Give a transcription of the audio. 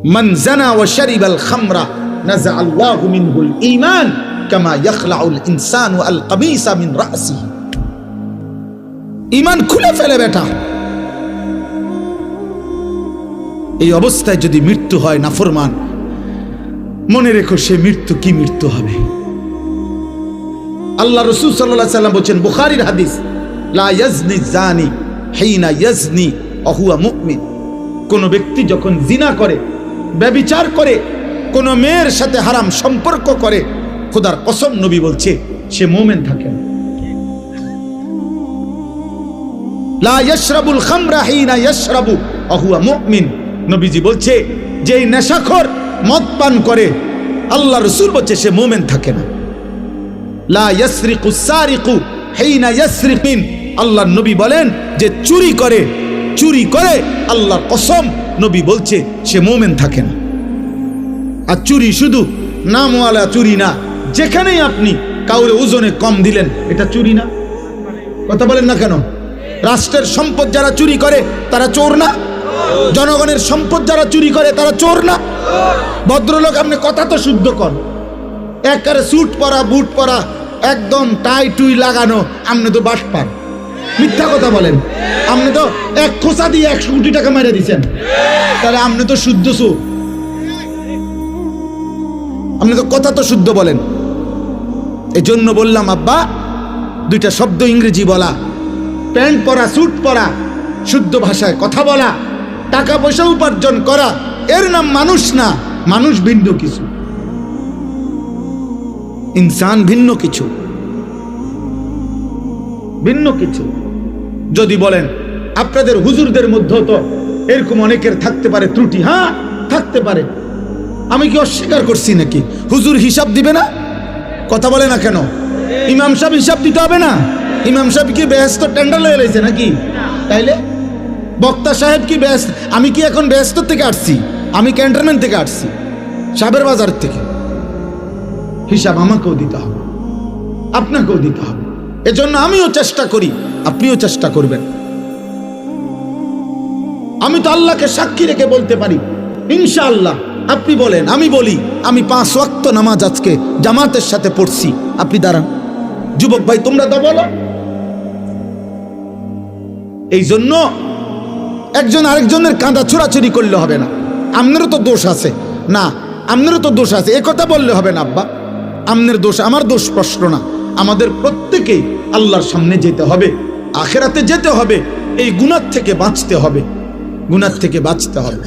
মান জানা ওয়া শারিবাল খামরা নাযা আল্লাহু মিনহুল ঈমান কামা ইয়াখলাউল ইনসানু আল কামিসা মিন রাসিহি। ঈমান খুলে ফেলে বেটা। এই অবস্থায় যদি মৃত্যু হয় নাফরমান, মনে রেখো সে মৃত্যু কি মৃত্যু হবে। আল্লাহ রাসূল সাল্লাল্লাহু আলাইহি ওয়াসাল্লাম বলেন, বুখারীর হাদিস, লা ইয়াজনি জানি হিনা ইয়াজনি ওয়া হুয়া মুমিন। কোন ব্যক্তি যখন জিনা করে, ব্যভিচার করে, কোন মেয়ের সাথে হারাম সম্পর্ক করে, খোদার কসম নবী বলছে সে মুমিন থাকে না। লা ইয়াশরাবুল খামরা হিনা ইয়াশরাবু ওয়া হুয়া মুমিন। নবীজি বলছে যে নেশাখোর মদ পান করে, আল্লাহ রাসূল বলছে সে মুমিন থাকে না। লা ইয়াসরিকু সারিকু হিনা ইয়াসরিকিন। আল্লাহ নবী বলেন যে চুরি করে আল্লাহর কসম নবী বলছে সে মুমিন থাকে না। আর চুরি শুধু নামওয়ালা চুরি না, যেখানেই আপনি কাউরে ওজনে কম দিলেন এটা চুরি না? কথা বলেন না কেন? রাষ্ট্রের সম্পদ যারা চুরি করে তারা চোর না? জনগণের সম্পদ যারা চুরি করে তারা চোর না? ভদ্রলোক, আপনি কথা তো শুদ্ধ কর। একেবারে স্যুট পরা, বুট পরা, একদম টাই টুই লাগানো, আপনি তো বাস পান। মিথ্যা কথা বলেন। আপনি তো এক খোঁচা দিয়ে 100 কোটি টাকা মেরে দিচ্ছেন, তাহলে আপনি তো শুদ্ধ চোর। আপনি তো কথা তো শুদ্ধ বলেন। এই জন্য বললাম আব্বা, দুইটা শব্দ ইংরেজি বলা, প্যান্ট পরা, স্যুট পরা, শুদ্ধ ভাষায় কথা বলা, টাকা পয়সা উপার্জন করা, এর নাম মানুষ না। মানুষ ভিন্ন কিছু, ইনসান ভিন্ন কিছু, ভিন্ন কিছু। যদি বলেন আপনাদের হুজুরদের মধ্যে তো এরকম অনেকের থাকতে পারে ত্রুটি, হ্যাঁ থাকতে পারে, আমি কি অস্বীকার করছি নাকি? হুজুর হিসাব দিবে না? কথা বলে না কেন? ইমাম সাহেব হিসাব দিতে হবে না? ইমাম সাহেব কি বেহেশত টেন্ডার লয়ে রয়েছে নাকি? তাইলে বক্তা সাহেব কি বেহেশত? আমি কি এখন বেহেশত থেকে আসছি? আমি ক্যান্টনমেন্ট থেকে আসছি, সাবের বাজার থেকে। হিসাব আমাকেও দিতে হবে, আপনাকেও দিতে হবে। এজন্য আমিও চেষ্টা করি, আপনিও চেষ্টা করবেন। আমি তো আল্লাহকে সাক্ষী রেখে বলতে পারি ইনশাআল্লাহ। আপনি বলেন, আমি বলি, আমি 5 ওয়াক্ত নামাজ আজকে জামাতের সাথে পড়ছি। আপনি দাঁড়ান, যুবক ভাই তোমরা তো বলো। এই জন্য একজন আরেকজনের কাঁধা ছোড়াছুরি করলে হবে না। আপনারও তো দোষ আছে না, আপনারও তো দোষ আছে, এ কথা বললে হবে না আব্বা। আপনার দোষ আমার দোষ প্রশ্ন না। আমাদের প্রত্যেকেই আল্লাহর সামনে যেতে হবে, আখিরাতে যেতে হবে। এই গুনাহ থেকে বাঁচতে হবে, গুনাহ থেকে বাঁচতে হবে।